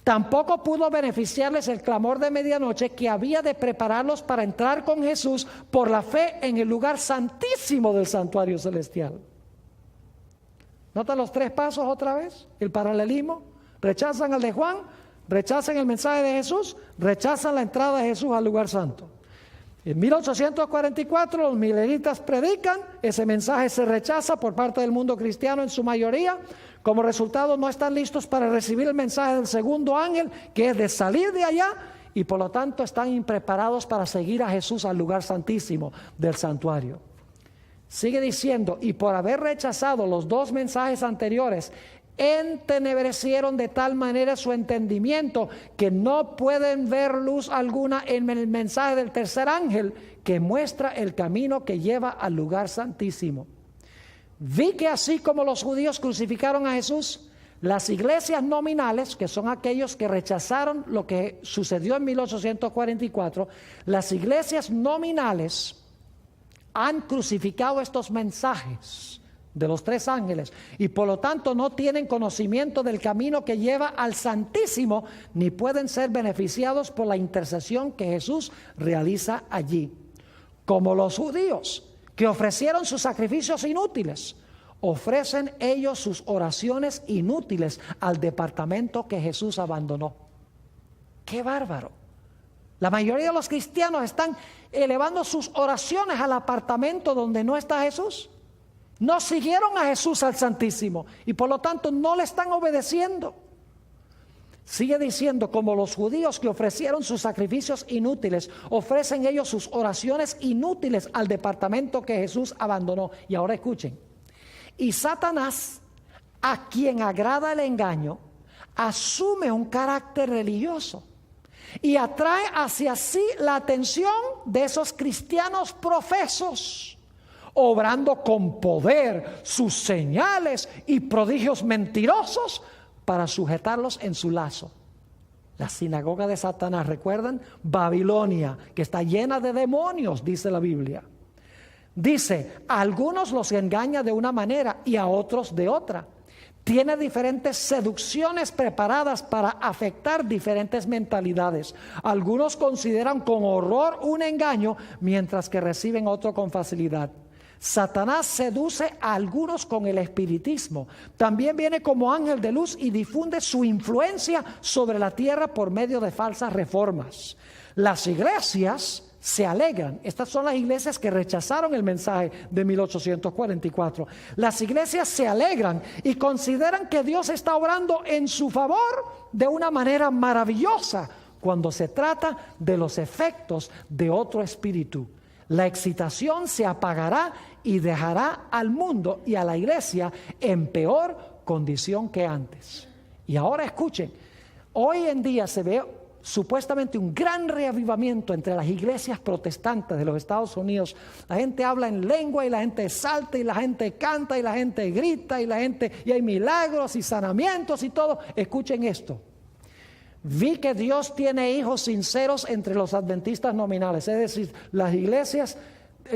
Tampoco pudo beneficiarles el clamor de medianoche que había de prepararlos para entrar con Jesús por la fe en el lugar santísimo del santuario celestial. ¿Nota los tres pasos otra vez? El paralelismo. Rechazan el de Juan, rechazan el mensaje de Jesús, rechazan la entrada de Jesús al lugar santo. En 1844 los mileritas predican, ese mensaje se rechaza por parte del mundo cristiano en su mayoría. Como resultado no están listos para recibir el mensaje del segundo ángel, que es de salir de allá, y por lo tanto están impreparados para seguir a Jesús al lugar santísimo del santuario. Sigue diciendo, y por haber rechazado los dos mensajes anteriores, entenebrecieron de tal manera su entendimiento que no pueden ver luz alguna en el mensaje del tercer ángel que muestra el camino que lleva al lugar santísimo. Vi que así como los judíos crucificaron a Jesús, las iglesias nominales, que son aquellos que rechazaron lo que sucedió en 1844, las iglesias nominales han crucificado estos mensajes de los tres ángeles y por lo tanto no tienen conocimiento del camino que lleva al Santísimo, ni pueden ser beneficiados por la intercesión que Jesús realiza allí. Como los judíos que ofrecieron sus sacrificios inútiles, ofrecen ellos sus oraciones inútiles al departamento que Jesús abandonó. ¡Qué bárbaro! La mayoría de los cristianos están elevando sus oraciones al apartamento donde no está Jesús. No siguieron a Jesús al Santísimo y por lo tanto no le están obedeciendo. Sigue diciendo, como los judíos que ofrecieron sus sacrificios inútiles, ofrecen ellos sus oraciones inútiles al departamento que Jesús abandonó. Y ahora escuchen, y Satanás, a quien agrada el engaño, asume un carácter religioso y atrae hacia sí la atención de esos cristianos profesos, obrando con poder sus señales y prodigios mentirosos para sujetarlos en su lazo. La sinagoga de Satanás, ¿recuerdan? Babilonia, que está llena de demonios, dice la Biblia. Dice, a algunos los engaña de una manera y a otros de otra. Tiene diferentes seducciones preparadas para afectar diferentes mentalidades. Algunos consideran con horror un engaño, mientras que reciben otro con facilidad. Satanás seduce a algunos con el espiritismo. También viene como ángel de luz y difunde su influencia sobre la tierra por medio de falsas reformas. Las iglesias se alegran. Estas son las iglesias que rechazaron el mensaje de 1844. Las iglesias se alegran y consideran que Dios está obrando en su favor de una manera maravillosa cuando se trata de los efectos de otro espíritu. La excitación se apagará y dejará al mundo y a la iglesia en peor condición que antes. Y ahora escuchen, hoy en día se ve supuestamente un gran reavivamiento entre las iglesias protestantes de los Estados Unidos. La gente habla en lengua y la gente salta y la gente canta y la gente grita y hay milagros y sanamientos y todo. Escuchen esto. Vi que Dios tiene hijos sinceros entre los adventistas nominales, es decir, las iglesias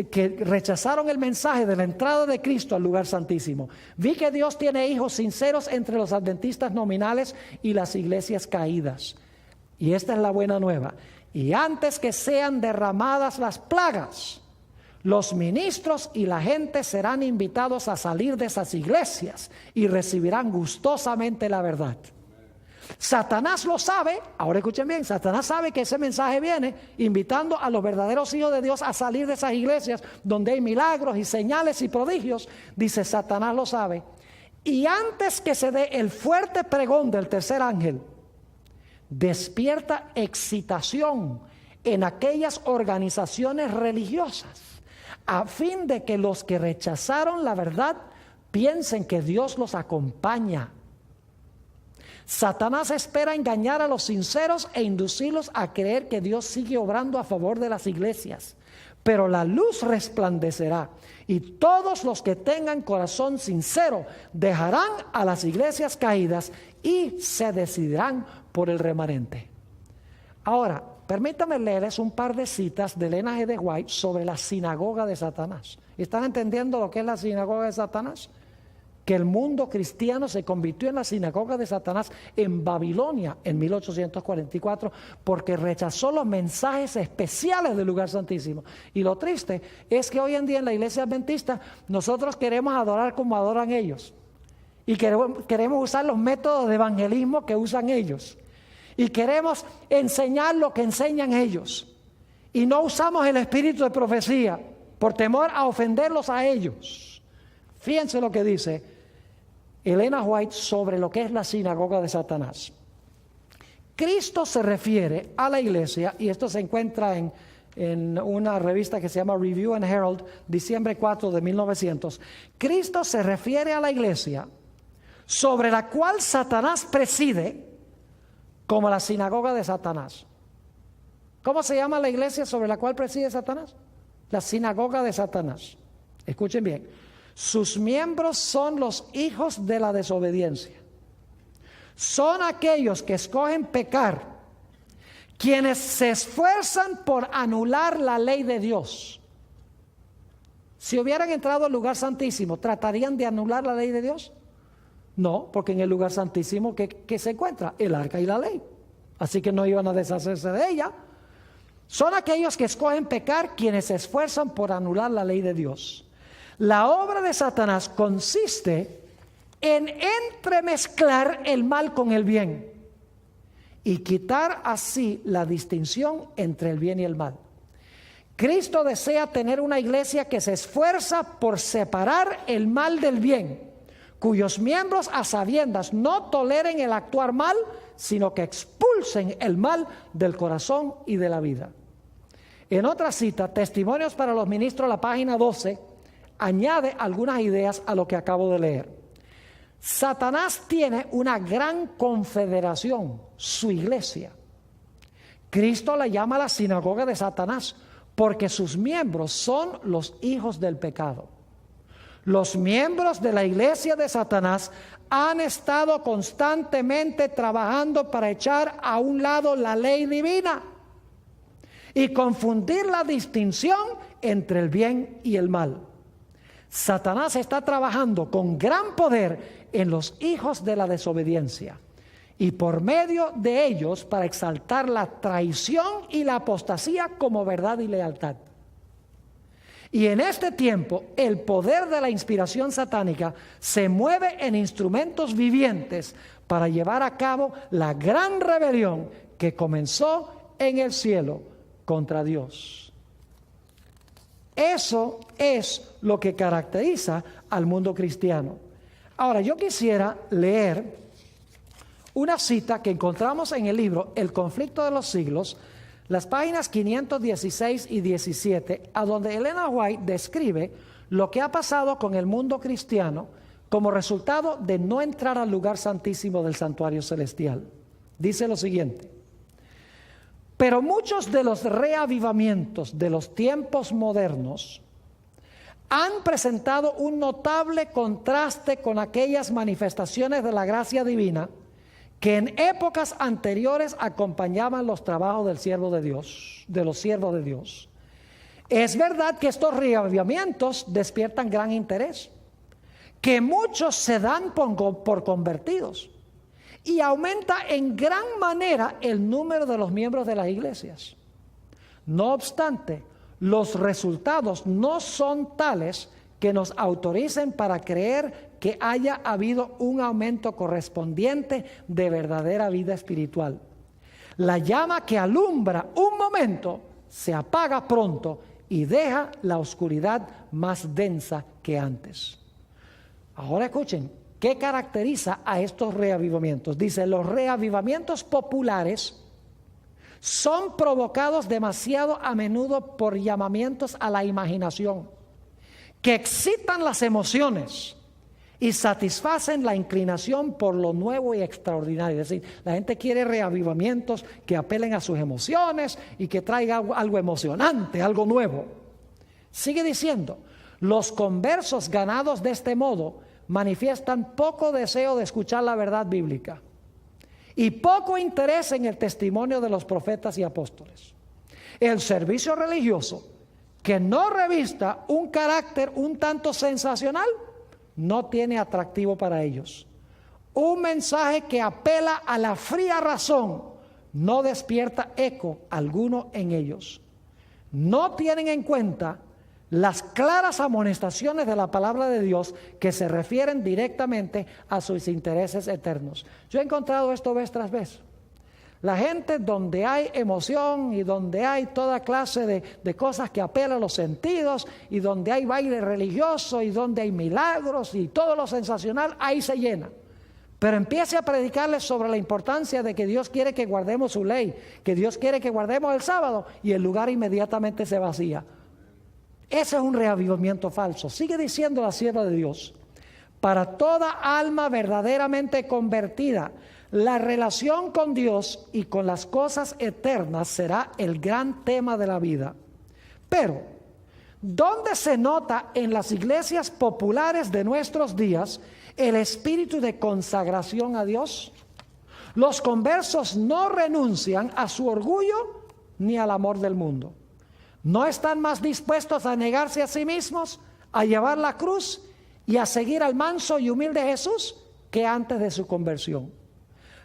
que rechazaron el mensaje de la entrada de Cristo al lugar santísimo. Vi que Dios tiene hijos sinceros entre los adventistas nominales y las iglesias caídas. Y esta es la buena nueva. Y antes que sean derramadas las plagas, los ministros y la gente serán invitados a salir de esas iglesias y recibirán gustosamente la verdad. Satanás lo sabe. Ahora escuchen bien, Satanás sabe que ese mensaje viene invitando a los verdaderos hijos de Dios a salir de esas iglesias donde hay milagros y señales y prodigios. Dice, Satanás lo sabe. Y antes que se dé el fuerte pregón del tercer ángel, despierta excitación en aquellas organizaciones religiosas a fin de que los que rechazaron la verdad piensen que Dios los acompaña. Satanás espera engañar a los sinceros e inducirlos a creer que Dios sigue obrando a favor de las iglesias. Pero la luz resplandecerá y todos los que tengan corazón sincero dejarán a las iglesias caídas y se decidirán por el remanente. Ahora, permítame leerles un par de citas de Elena G. de White sobre la sinagoga de Satanás. ¿Están entendiendo lo que es la sinagoga de Satanás? Que el mundo cristiano se convirtió en la sinagoga de Satanás en Babilonia en 1844 porque rechazó los mensajes especiales del lugar santísimo. Y lo triste es que hoy en día en la iglesia adventista nosotros queremos adorar como adoran ellos y queremos usar los métodos de evangelismo que usan ellos y queremos enseñar lo que enseñan ellos y no usamos el espíritu de profecía por temor a ofenderlos a ellos. Fíjense lo que dice Elena White sobre lo que es la sinagoga de Satanás. Cristo se refiere a la iglesia, y esto se encuentra en una revista que se llama Review and Herald, diciembre 4 de 1900. Cristo se refiere a la iglesia sobre la cual Satanás preside como la sinagoga de Satanás. ¿Cómo se llama la iglesia sobre la cual preside Satanás? La sinagoga de Satanás. Escuchen bien. Sus miembros son los hijos de la desobediencia. Son aquellos que escogen pecar, quienes se esfuerzan por anular la ley de Dios. Si hubieran entrado al lugar santísimo, ¿tratarían de anular la ley de Dios? No, porque en el lugar santísimo ¿qué se encuentra? El arca y la ley. Así que no iban a deshacerse de ella. Son aquellos que escogen pecar, quienes se esfuerzan por anular la ley de Dios. La obra de Satanás consiste en entremezclar el mal con el bien y quitar así la distinción entre el bien y el mal. Cristo desea tener una iglesia que se esfuerza por separar el mal del bien, cuyos miembros a sabiendas no toleren el actuar mal, sino que expulsen el mal del corazón y de la vida. En otra cita, Testimonios para los Ministros, la página 12, añade algunas ideas a lo que acabo de leer. Satanás tiene una gran confederación, su iglesia. Cristo la llama la sinagoga de Satanás porque sus miembros son los hijos del pecado. Los miembros de la iglesia de Satanás han estado constantemente trabajando para echar a un lado la ley divina y confundir la distinción entre el bien y el mal. Satanás está trabajando con gran poder en los hijos de la desobediencia y por medio de ellos para exaltar la traición y la apostasía como verdad y lealtad. Y en este tiempo el poder de la inspiración satánica se mueve en instrumentos vivientes para llevar a cabo la gran rebelión que comenzó en el cielo contra Dios. Eso es lo que caracteriza al mundo cristiano. Ahora, yo quisiera leer una cita que encontramos en el libro El conflicto de los siglos, las páginas 516 y 17, a donde Elena White describe lo que ha pasado con el mundo cristiano como resultado de no entrar al lugar santísimo del santuario celestial. Dice lo siguiente: Pero muchos de los reavivamientos de los tiempos modernos han presentado un notable contraste con aquellas manifestaciones de la gracia divina que en épocas anteriores acompañaban los trabajos del siervo de Dios, de los siervos de Dios. Es verdad que estos reavivamientos despiertan gran interés, que muchos se dan por convertidos y aumenta en gran manera el número de los miembros de las iglesias. No obstante, los resultados no son tales que nos autoricen para creer que haya habido un aumento correspondiente de verdadera vida espiritual. La llama que alumbra un momento se apaga pronto y deja la oscuridad más densa que antes. Ahora escuchen, ¿qué caracteriza a estos reavivamientos? Dice, los reavivamientos populares son provocados demasiado a menudo por llamamientos a la imaginación, que excitan las emociones y satisfacen la inclinación por lo nuevo y extraordinario. Es decir, la gente quiere reavivamientos que apelen a sus emociones y que traigan algo emocionante, algo nuevo. Sigue diciendo, los conversos ganados de este modo manifiestan poco deseo de escuchar la verdad bíblica y poco interés en el testimonio de los profetas y apóstoles. El servicio religioso que no revista un carácter un tanto sensacional no tiene atractivo para ellos. Un mensaje que apela a la fría razón no despierta eco alguno en ellos. No tienen en cuenta las claras amonestaciones de la palabra de Dios que se refieren directamente a sus intereses eternos. Yo he encontrado esto vez tras vez. La gente donde hay emoción y donde hay toda clase de cosas que apelan a los sentidos y donde hay baile religioso y donde hay milagros y todo lo sensacional, ahí se llena. Pero empiece a predicarles sobre la importancia de que Dios quiere que guardemos su ley, que Dios quiere que guardemos el sábado y el lugar inmediatamente se vacía. Ese es un reavivamiento falso. Sigue diciendo la sierva de Dios, para toda alma verdaderamente convertida, la relación con Dios y con las cosas eternas será el gran tema de la vida. Pero, ¿dónde se nota en las iglesias populares de nuestros días el espíritu de consagración a Dios? Los conversos no renuncian a su orgullo ni al amor del mundo. No están más dispuestos a negarse a sí mismos, a llevar la cruz y a seguir al manso y humilde Jesús que antes de su conversión.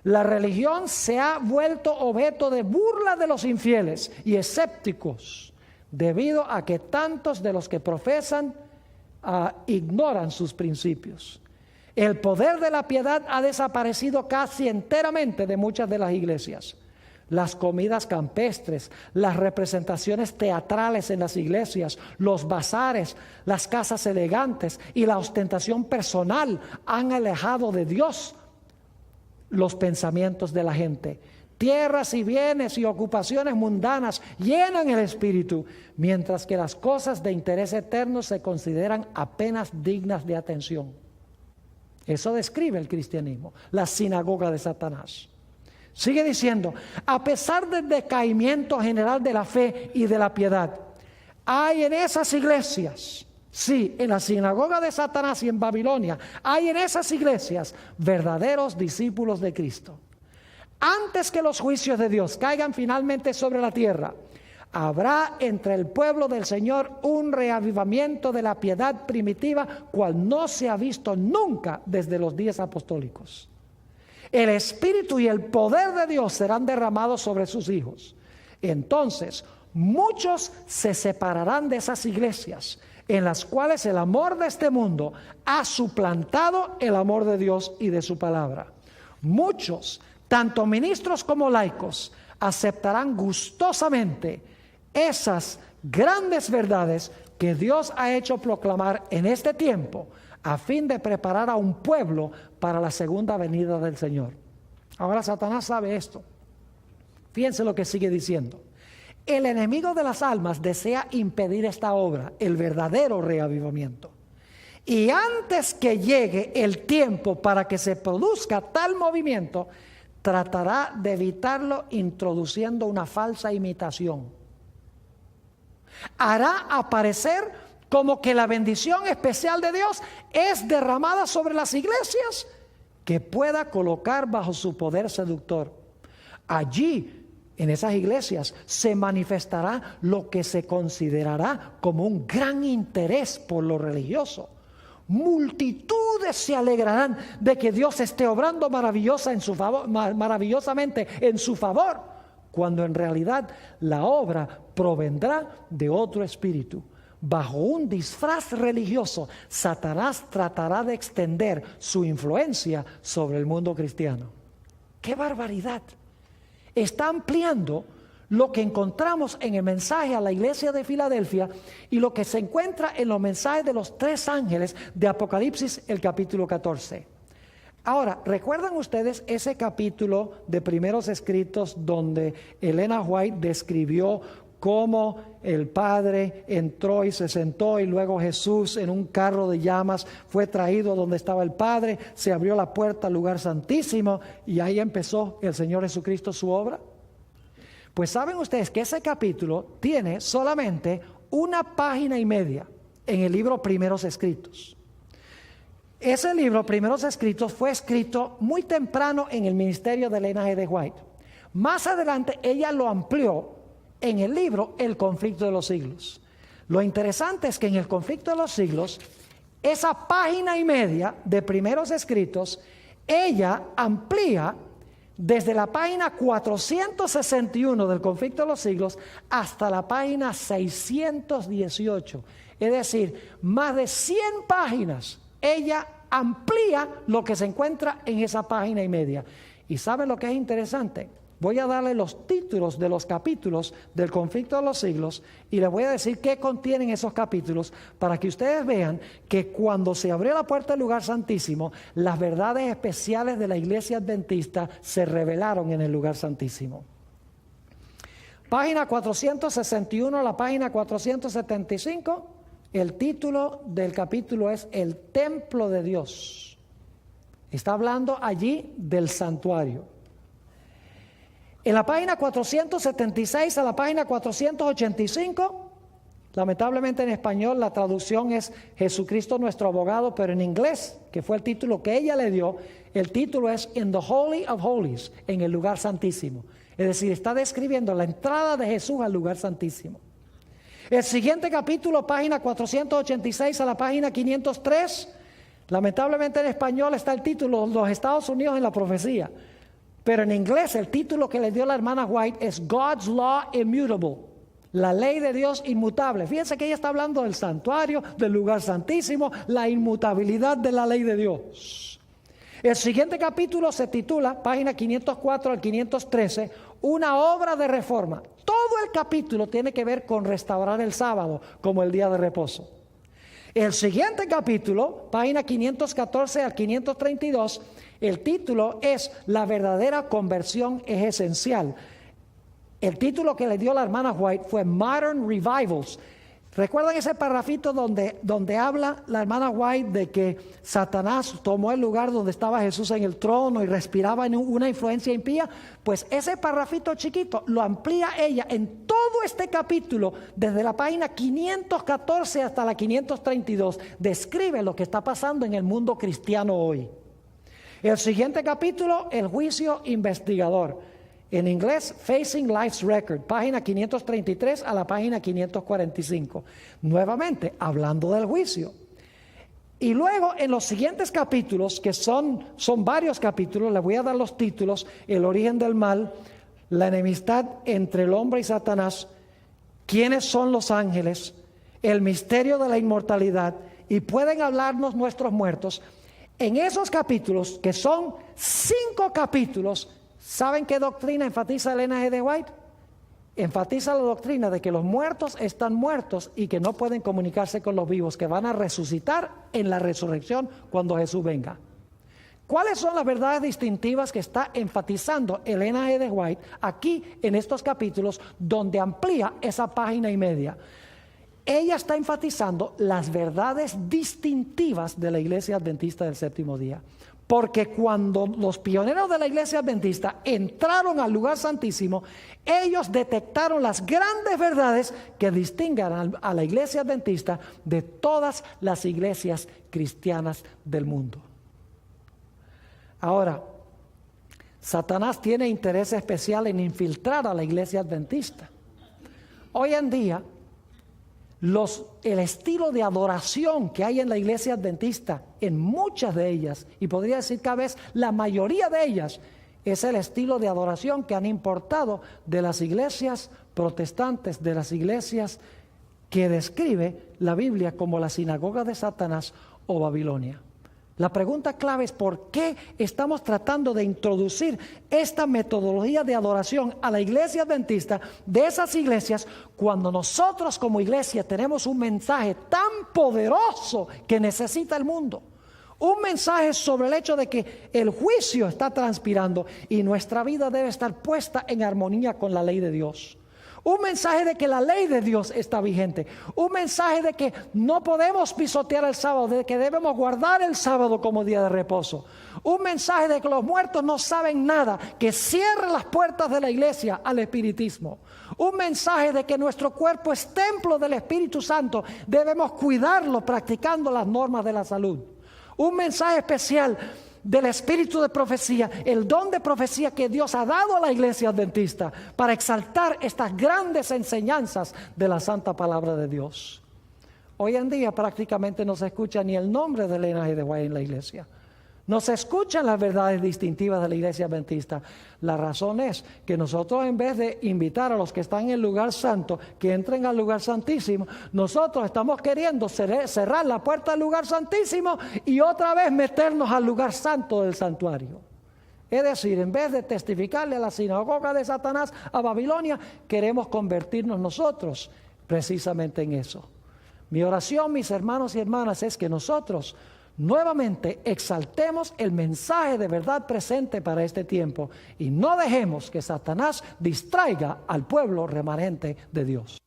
La religión se ha vuelto objeto de burla de los infieles y escépticos debido a que tantos de los que profesan ignoran sus principios. El poder de la piedad ha desaparecido casi enteramente de muchas de las iglesias. Las comidas campestres, las representaciones teatrales en las iglesias, los bazares, las casas elegantes y la ostentación personal han alejado de Dios los pensamientos de la gente. Tierras y bienes y ocupaciones mundanas llenan el espíritu, mientras que las cosas de interés eterno se consideran apenas dignas de atención. Eso describe el cristianismo, la sinagoga de Satanás. Sigue diciendo, a pesar del decaimiento general de la fe y de la piedad, hay en esas iglesias, sí, en la sinagoga de Satanás y en Babilonia, hay en esas iglesias verdaderos discípulos de Cristo. Antes que los juicios de Dios caigan finalmente sobre la tierra, habrá entre el pueblo del Señor un reavivamiento de la piedad primitiva, cual no se ha visto nunca desde los días apostólicos. El Espíritu y el poder de Dios serán derramados sobre sus hijos. Entonces, muchos se separarán de esas iglesias en las cuales el amor de este mundo ha suplantado el amor de Dios y de su palabra. Muchos, tanto ministros como laicos, aceptarán gustosamente esas grandes verdades que Dios ha hecho proclamar en este tiempo, a fin de preparar a un pueblo para la segunda venida del Señor. Ahora Satanás sabe esto. Fíjense lo que sigue diciendo. El enemigo de las almas desea impedir esta obra, el verdadero reavivamiento. Y antes que llegue el tiempo para que se produzca tal movimiento, tratará de evitarlo introduciendo una falsa imitación. Hará aparecer como que la bendición especial de Dios es derramada sobre las iglesias que pueda colocar bajo su poder seductor. Allí, en esas iglesias, se manifestará lo que se considerará como un gran interés por lo religioso. Multitudes se alegrarán de que Dios esté obrando maravillosamente en su favor, cuando en realidad la obra provendrá de otro espíritu. Bajo un disfraz religioso, Satanás tratará de extender su influencia sobre el mundo cristiano. ¡Qué barbaridad! Está ampliando lo que encontramos en el mensaje a la iglesia de Filadelfia y lo que se encuentra en los mensajes de los 3 ángeles de Apocalipsis, el capítulo 14. Ahora, ¿recuerdan ustedes ese capítulo de Primeros Escritos donde Elena White describió cómo el Padre entró y se sentó y luego Jesús en un carro de llamas fue traído donde estaba el Padre, se abrió la puerta al lugar santísimo y ahí empezó el Señor Jesucristo su obra? Pues saben ustedes que ese capítulo tiene solamente 1 página y media en el libro Primeros Escritos. Ese libro, Primeros Escritos, fue escrito muy temprano en el ministerio de Elena G. White. Más adelante ella lo amplió en el libro El Conflicto de los Siglos. Lo interesante es que en El Conflicto de los Siglos, esa página y media de Primeros Escritos, ella amplía desde la página 461 del Conflicto de los Siglos hasta la página 618. Es decir, más de 100 páginas. Ella amplía lo que se encuentra en esa página y media. ¿Y saben lo que es interesante? Voy a darle los títulos de los capítulos del Conflicto de los Siglos y les voy a decir qué contienen esos capítulos para que ustedes vean que cuando se abrió la puerta del lugar santísimo, las verdades especiales de la iglesia adventista se revelaron en el lugar santísimo. Página 461 a la página 475, el título del capítulo es El Templo de Dios. Está hablando allí del santuario. En la página 476 a la página 485, lamentablemente en español la traducción es Jesucristo nuestro abogado, pero en inglés, que fue el título que ella le dio, el título es In the Holy of Holies, en el lugar santísimo. Es decir, está describiendo la entrada de Jesús al lugar santísimo. El siguiente capítulo, página 486 a la página 503, lamentablemente en español está el título Los Estados Unidos en la profecía. Pero en inglés el título que le dio la hermana White es God's Law Immutable, la ley de Dios inmutable. Fíjense que ella está hablando del santuario, del lugar santísimo, la inmutabilidad de la ley de Dios. El siguiente capítulo se titula, página 504 al 513, una obra de reforma. Todo el capítulo tiene que ver con restaurar el sábado como el día de reposo. El siguiente capítulo, página 514 al 532, el título es La verdadera conversión es esencial. El título que le dio la hermana White fue Modern Revivals. ¿Recuerdan ese parrafito donde habla la hermana White de que Satanás tomó el lugar donde estaba Jesús en el trono y respiraba en una influencia impía? Pues ese parrafito chiquito lo amplía ella en todo este capítulo, desde la página 514 hasta la 532. Describe lo que está pasando en el mundo cristiano hoy. El siguiente capítulo, el juicio investigador. En inglés, Facing Life's Record, página 533 a la página 545. Nuevamente, hablando del juicio. Y luego, en los siguientes capítulos, que son varios capítulos, les voy a dar los títulos: El origen del mal, la enemistad entre el hombre y Satanás, quiénes son los ángeles, el misterio de la inmortalidad, y pueden hablarnos nuestros muertos. En esos capítulos, que son 5 capítulos, ¿saben qué doctrina enfatiza Elena G. White? Enfatiza la doctrina de que los muertos están muertos y que no pueden comunicarse con los vivos, que van a resucitar en la resurrección cuando Jesús venga. ¿Cuáles son las verdades distintivas que está enfatizando Elena G. White aquí en estos capítulos donde amplía esa página y media? Ella está enfatizando las verdades distintivas de la Iglesia Adventista del Séptimo Día. Porque cuando los pioneros de la Iglesia Adventista entraron al lugar santísimo, ellos detectaron las grandes verdades que distinguen a la Iglesia Adventista de todas las iglesias cristianas del mundo. Ahora, Satanás tiene interés especial en infiltrar a la Iglesia Adventista. Hoy en día, el estilo de adoración que hay en la Iglesia Adventista, en muchas de ellas, y podría decir cada vez la mayoría de ellas, es el estilo de adoración que han importado de las iglesias protestantes, de las iglesias que describe la Biblia como la sinagoga de Satanás o Babilonia. La pregunta clave es ¿por qué estamos tratando de introducir esta metodología de adoración a la iglesia adventista de esas iglesias cuando nosotros como iglesia tenemos un mensaje tan poderoso que necesita el mundo? Un mensaje sobre el hecho de que el juicio está transpirando y nuestra vida debe estar puesta en armonía con la ley de Dios. Un mensaje de que la ley de Dios está vigente. Un mensaje de que no podemos pisotear el sábado, de que debemos guardar el sábado como día de reposo. Un mensaje de que los muertos no saben nada, que cierren las puertas de la iglesia al espiritismo. Un mensaje de que nuestro cuerpo es templo del Espíritu Santo, debemos cuidarlo practicando las normas de la salud. Un mensaje especial del espíritu de profecía, el don de profecía que Dios ha dado a la iglesia adventista para exaltar estas grandes enseñanzas de la santa palabra de Dios. Hoy en día prácticamente no se escucha ni el nombre de Elena G. de White en la iglesia. No se escuchan las verdades distintivas de la iglesia adventista. La razón es que nosotros, en vez de invitar a los que están en el lugar santo que entren al lugar santísimo, nosotros estamos queriendo cerrar la puerta del lugar santísimo y otra vez meternos al lugar santo del santuario. Es decir, en vez de testificarle a la sinagoga de Satanás, a Babilonia, queremos convertirnos nosotros precisamente en eso. Mi oración, mis hermanos y hermanas, es que nosotros nuevamente exaltemos el mensaje de verdad presente para este tiempo y no dejemos que Satanás distraiga al pueblo remanente de Dios.